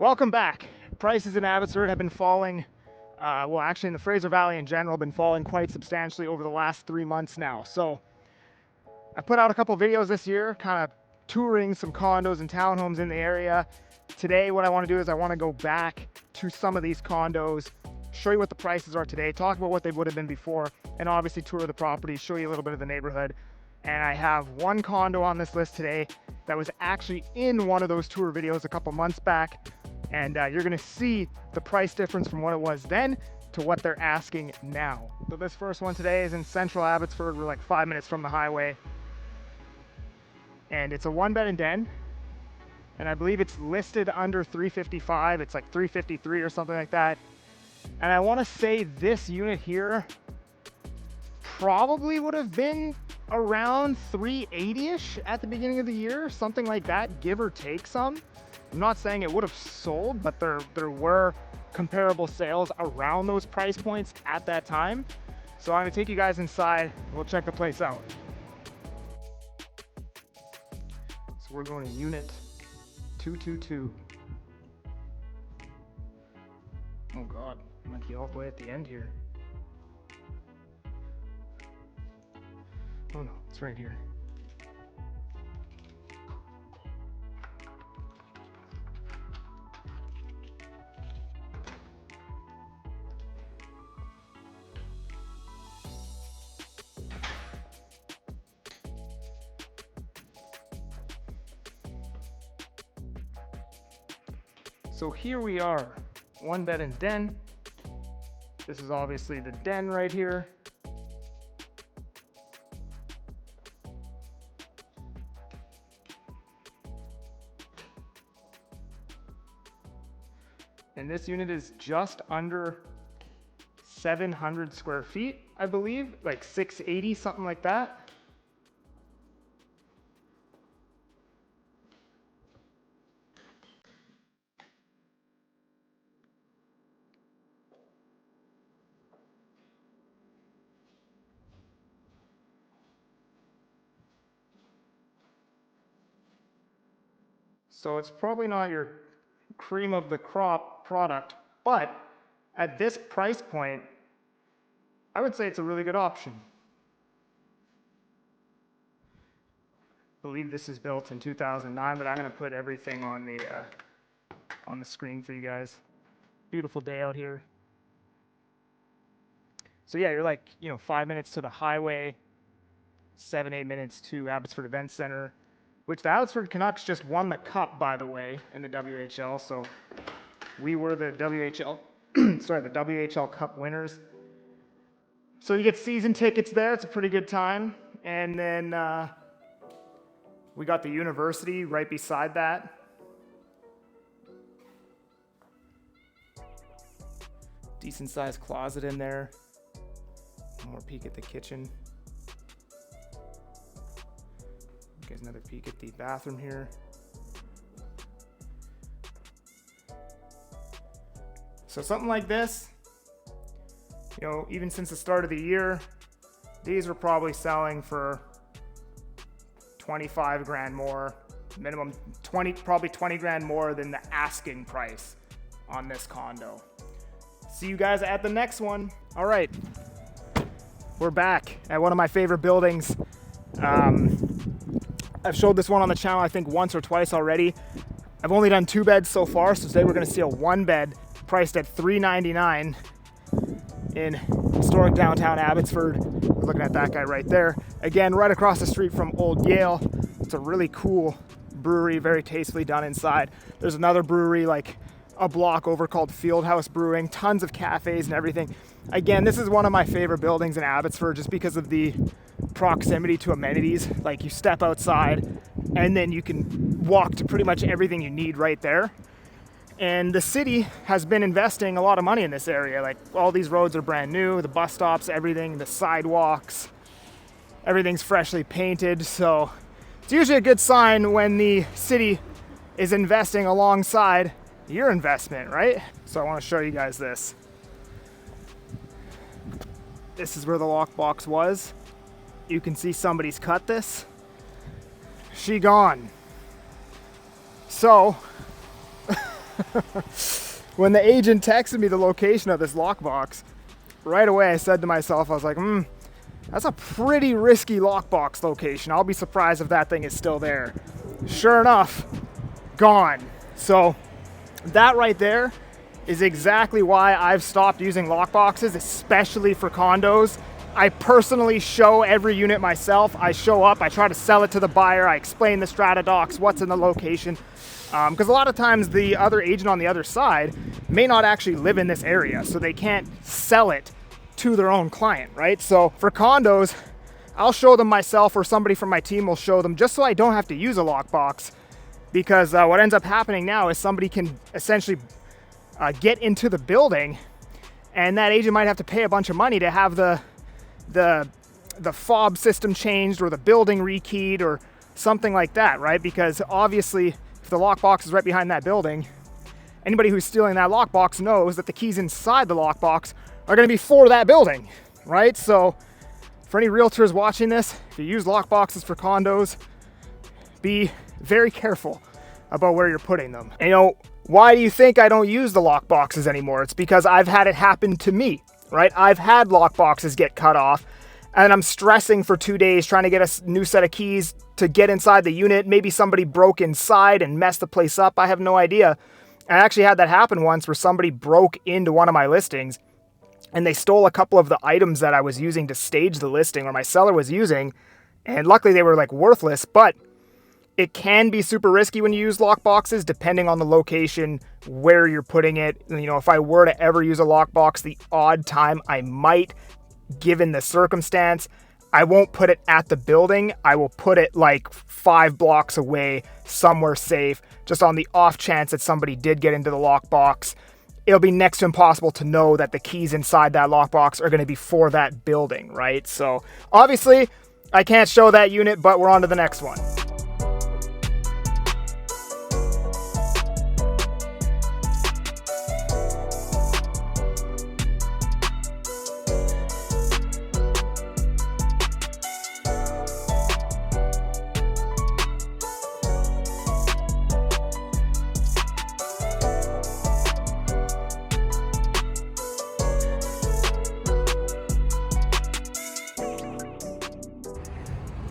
Welcome back. Prices in Abbotsford have been falling, well actually in the Fraser Valley in general, been falling quite substantially over the last 3 months now. So I put out a couple videos this year, kind of touring some condos and townhomes in the area. Today what I want to do is I want to go back to some of these condos, show you what the prices are today, talk about what they would have been before, and obviously tour the property, show you a little bit of the neighborhood. And I have one condo on this list today that was actually in one of those tour videos a couple months back. And you're gonna see the price difference from what it was then to what they're asking now. So this first one today is in central Abbotsford. We're like 5 minutes from the highway. And it's a 1-bed and den. And I believe it's listed under 355. It's like 353 or something like that. And I wanna say this unit here probably would have been around 380-ish at the beginning of the year, something like that, give or take some. I'm not saying it would have sold, but there were comparable sales around those price points at that time. So I'm gonna take you guys inside and we'll check the place out. So we're going to unit 222. Oh God, I might be all the way at the end here. Oh no, it's right here. So here we are, 1-bed and den. This is obviously the den right here. And this unit is just under 700 square feet, I believe, like 680, something like that. So it's probably not your cream of the crop product, but at this price point, I would say it's a really good option. I believe this is built in 2009, but I'm going to put everything on the screen for you guys. Beautiful day out here. So yeah, you're like, 5 minutes to the highway, 7-8 minutes to Abbotsford Event Center, which the Abbotsford Canucks just won the cup, by the way, in the WHL. So we were the WHL, the WHL Cup winners. So you get season tickets there. It's a pretty good time. And then we got the university right beside that. Decent sized closet in there. One more peek at the kitchen. Guys, another peek at the bathroom here. So something like this, even since the start of the year, these were probably selling for 25 grand more, minimum 20, probably 20 grand more than the asking price on this condo. See you guys at the next one. All right, we're back at one of my favorite buildings. I've showed this one on the channel, I think once or twice already. I've only done 2 beds so far, so today we're gonna see a 1-bed priced at $399 in historic downtown Abbotsford. We're looking at that guy right there. Again, right across the street from Old Yale. It's a really cool brewery, very tastefully done inside. There's another brewery like a block over called Fieldhouse Brewing, tons of cafes and everything. Again, this is one of my favorite buildings in Abbotsford just because of the proximity to amenities. Like you step outside and then you can walk to pretty much everything you need right there. And the city has been investing a lot of money in this area. Like all these roads are brand new, the bus stops, everything, the sidewalks, everything's freshly painted. So it's usually a good sign when the city is investing alongside your investment, right? So I want to show you guys this. This is where the lockbox was. You can see somebody's cut this. She gone. So When the agent texted me the location of this lockbox, right away I said to myself, I was like, that's a pretty risky lockbox location. I'll be surprised if that thing is still there. Sure enough, gone. So that right there is exactly why I've stopped using lockboxes, especially for condos. I personally show every unit myself. I show up, I try to sell it to the buyer, I explain the strata docs, what's in the location. Because a lot of times the other agent on the other side may not actually live in this area, so they can't sell it to their own client, right? So for condos, I'll show them myself, or somebody from my team will show them, just so I don't have to use a lockbox. Because what ends up happening now is somebody can essentially get into the building, and that agent might have to pay a bunch of money to have the fob system changed, or the building rekeyed, or something like that, right? Because obviously, if the lockbox is right behind that building, anybody who's stealing that lockbox knows that the keys inside the lockbox are going to be for that building, right? So for any realtors watching this, if you use lockboxes for condos, be very careful about where you're putting them. And, you know, why do you think I don't use the lockboxes anymore? It's because I've had it happen to me, right? I've had lockboxes get cut off, and I'm stressing for 2 days trying to get a new set of keys to get inside the unit. Maybe somebody broke inside and messed the place up. I have no idea. I actually had that happen once, where somebody broke into one of my listings and they stole a couple of the items that I was using to stage the listing, or my seller was using. And luckily they were like worthless, but it can be super risky when you use lockboxes, depending on the location, where you're putting it. You know, if I were to ever use a lockbox, the odd time I might, given the circumstance, I won't put it at the building. I will put it like 5 blocks away, somewhere safe, just on the off chance that somebody did get into the lockbox. It'll be next to impossible to know that the keys inside that lockbox are going to be for that building, right? So obviously I can't show that unit, but we're on to the next one.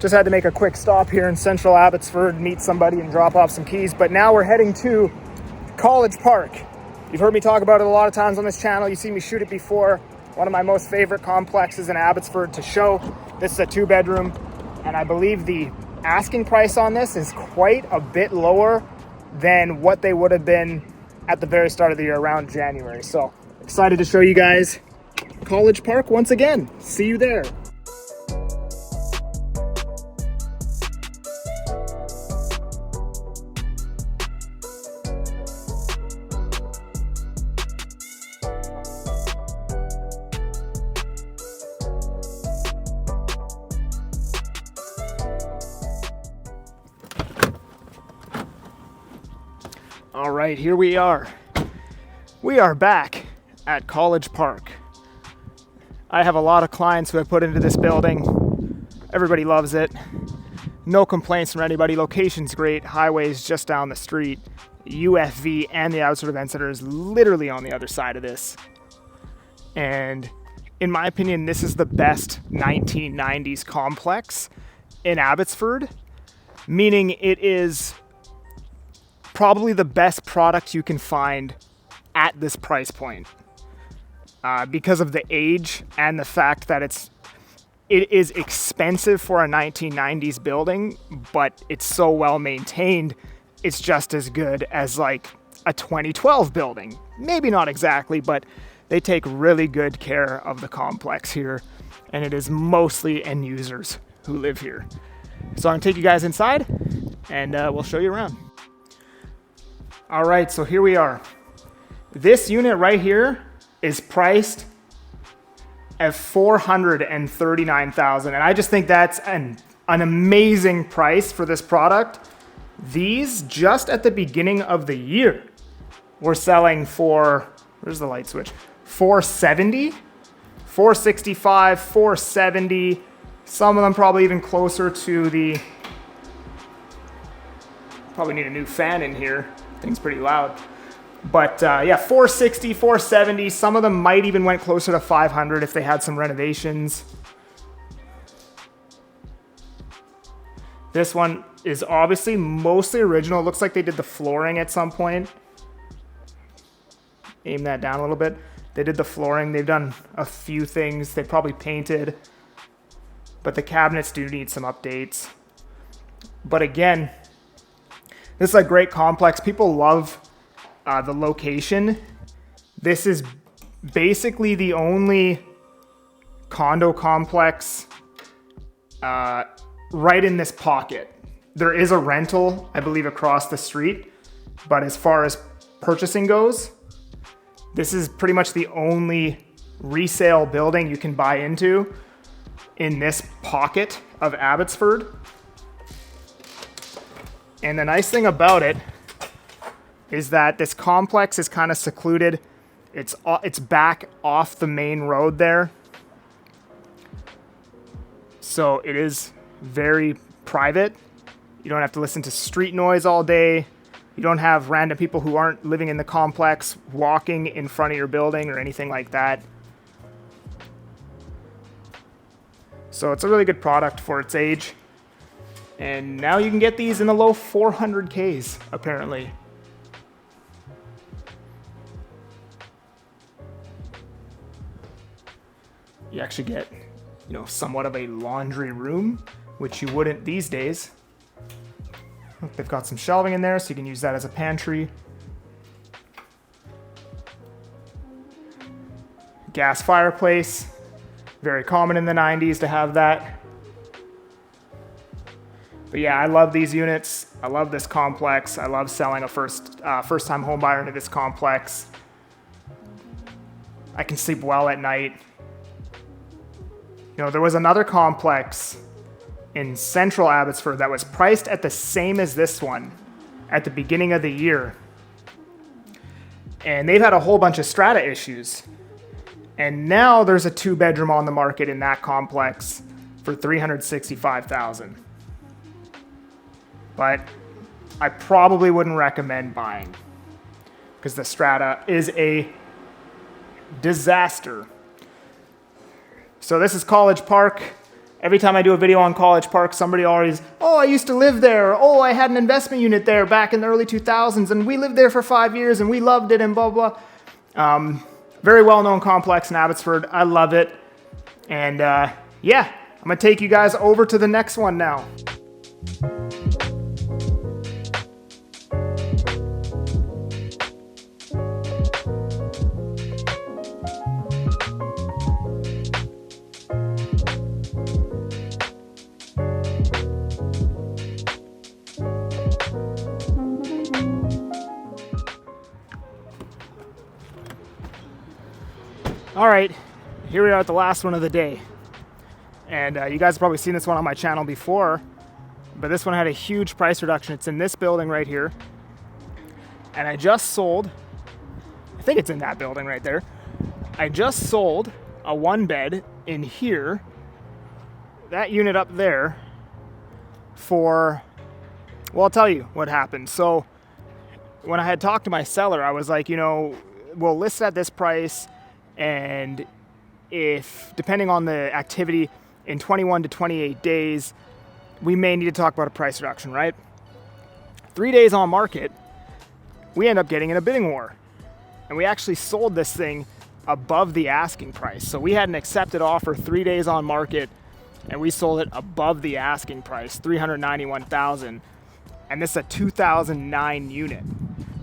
Just had to make a quick stop here in central Abbotsford, meet somebody and drop off some keys. But now we're heading to College Park. You've heard me talk about it a lot of times on this channel. You've seen me shoot it before. One of my most favorite complexes in Abbotsford to show. This is a 2-bedroom, and I believe the asking price on this is quite a bit lower than what they would have been at the very start of the year, around January. So excited to show you guys College Park once again. See you there. All right, here we are. We are back at College Park. I have a lot of clients who have put into this building. Everybody loves it. No complaints from anybody. Location's great. Highway's just down the street. UFV and the Abbotsford Event Center is literally on the other side of this. And in my opinion, this is the best 1990s complex in Abbotsford, meaning it is probably the best product you can find at this price point, because of the age and the fact that it is expensive for a 1990s building, but it's so well maintained, it's just as good as like a 2012 building. Maybe not exactly, but they take really good care of the complex here, and it is mostly end users who live here. So I'm gonna take you guys inside and we'll show you around. All right, so here we are. This unit right here is priced at $439,000, and I just think that's an amazing price for this product. These, just at the beginning of the year, were selling for, where's the light switch? $470, $465, $470. Some of them probably even closer to the, probably need a new fan in here. Thing's pretty loud. But yeah, 460, 470. Some of them might even went closer to 500 if they had some renovations. This one is obviously mostly original. It looks like they did the flooring at some point. Aim that down a little bit. They did the flooring. They've done a few things. They probably painted. But the cabinets do need some updates. But again, this is a great complex. People love the location. This is basically the only condo complex right in this pocket. There is a rental, I believe, across the street, but as far as purchasing goes, this is pretty much the only resale building you can buy into in this pocket of Abbotsford. And the nice thing about it is that this complex is kind of secluded. It's back off the main road there. So it is very private. You don't have to listen to street noise all day. You don't have random people who aren't living in the complex walking in front of your building or anything like that. So it's a really good product for its age. And now you can get these in the low 400Ks, apparently. You actually get, you know, somewhat of a laundry room, which you wouldn't these days. They've got some shelving in there, so you can use that as a pantry. Gas fireplace, very common in the 90s to have that. But yeah, I love these units. I love this complex. I love selling a first-time home buyer into this complex. I can sleep well at night. You know, there was another complex in central Abbotsford that was priced at the same as this one at the beginning of the year. And they've had a whole bunch of strata issues. And now there's a 2-bedroom on the market in that complex for $365,000. But I probably wouldn't recommend buying because the strata is a disaster. So this is College Park. Every time I do a video on College Park, somebody always, oh, I used to live there. Oh, I had an investment unit there back in the early 2000s, and we lived there for 5 years, and we loved it, and blah, blah. Very well-known complex in Abbotsford. I love it. And yeah, I'm going to take you guys over to the next one now. All right, here we are at the last one of the day. And you guys have probably seen this one on my channel before, but this one had a huge price reduction. It's in this building right here. And I just sold, I think it's in that building right there. I just sold a 1-bed in here, that unit up there, for, well, I'll tell you what happened. So when I had talked to my seller, I was like, you know, we'll list it at this price, and if, depending on the activity, in 21 to 28 days, we may need to talk about a price reduction, right? 3 days on market, we end up getting in a bidding war. And we actually sold this thing above the asking price. So we had an accepted offer 3 days on market, and we sold it above the asking price, $391,000. And this is a 2009 unit.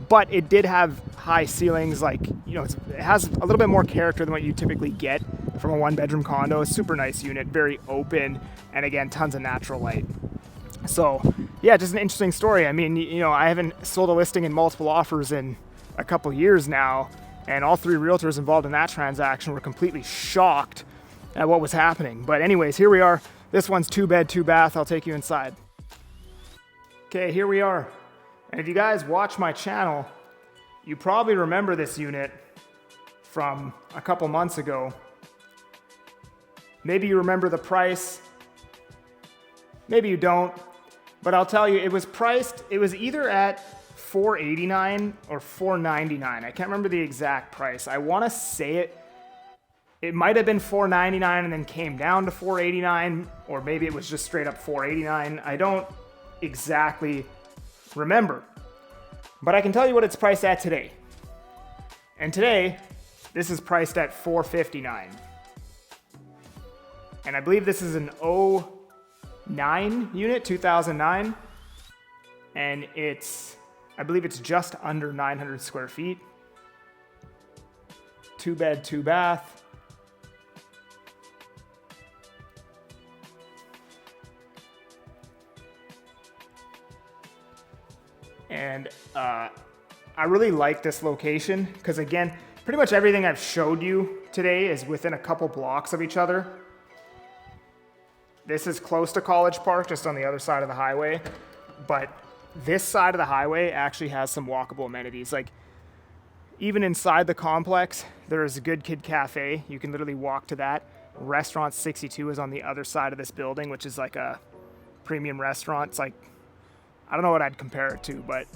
But it did have high ceilings, like, you know, it has a little bit more character than what you typically get from a 1-bedroom condo. A super nice unit, very open, and again, tons of natural light. So yeah, just an interesting story. I mean, you know, I haven't sold a listing in multiple offers in a couple years now, and all 3 realtors involved in that transaction were completely shocked at what was happening. But anyways, here we are. This one's 2-bed, 2-bath. I'll take you inside. Okay, here we are. And if you guys watch my channel, you probably remember this unit from a couple months ago. Maybe you remember the price, maybe you don't, but I'll tell you, it was priced, it was either at $489 or $499. I can't remember the exact price. I want to say it might have been $499 and then came down to $489, or maybe it was just straight up $489. I don't exactly remember, but I can tell you what it's priced at today. And today, this is priced at $459. And I believe this is an 09 unit, 2009. And I believe it's just under 900 square feet. 2 bed, 2 bath. And I really like this location because, again, pretty much everything I've showed you today is within a couple blocks of each other. This is close to College Park, just on the other side of the highway. But this side of the highway actually has some walkable amenities. Like, even inside the complex, there is a Good Kid Cafe. You can literally walk to that. Restaurant 62 is on the other side of this building, which is like a premium restaurant. It's like, I don't know what I'd compare it to, but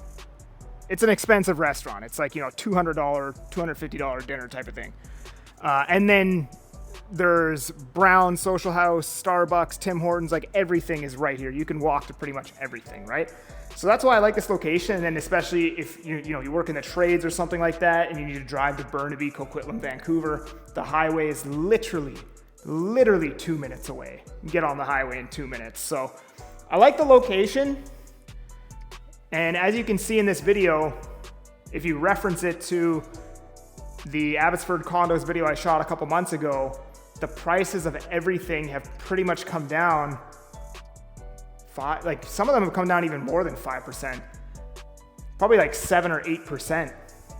it's an expensive restaurant. It's like, $200, $250 dinner type of thing. And then there's Brown, Social House, Starbucks, Tim Hortons, like everything is right here. You can walk to pretty much everything, right? So that's why I like this location. And then especially if you work in the trades or something like that and you need to drive to Burnaby, Coquitlam, Vancouver, the highway is literally 2 minutes away. You get on the highway in 2 minutes. So I like the location. And as you can see in this video, if you reference it to the Abbotsford condos video I shot a couple months ago, the prices of everything have pretty much come down. Some of them have come down even more than 5%. Probably like 7 or 8%,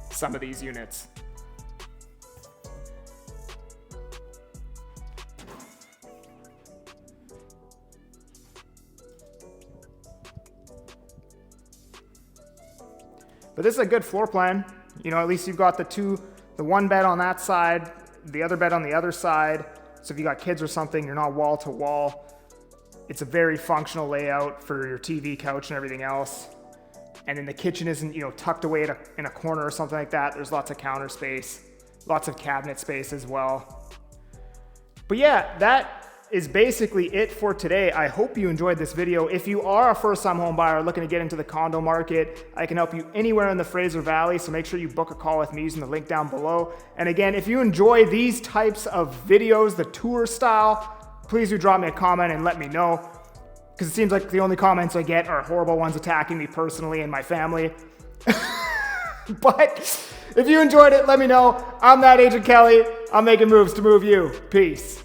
some of these units. But this is a good floor plan. At least you've got the one bed on that side, the other bed on the other side. So if you got kids or something, you're not wall to wall. It's a very functional layout for your TV, couch, and everything else. And then the kitchen isn't, tucked away in a corner or something like that. There's lots of counter space, lots of cabinet space as well. But yeah, that is basically it for today. I hope you enjoyed this video. If you are a first-time home buyer looking to get into the condo market, I can help you anywhere in the Fraser Valley, so make sure you book a call with me using the link down below. And again, if you enjoy these types of videos, the tour style, please do drop me a comment and let me know, because it seems like the only comments I get are horrible ones attacking me personally and my family. But if you enjoyed it, let me know. I'm that Agent Kelly. I'm making moves to move you. Peace.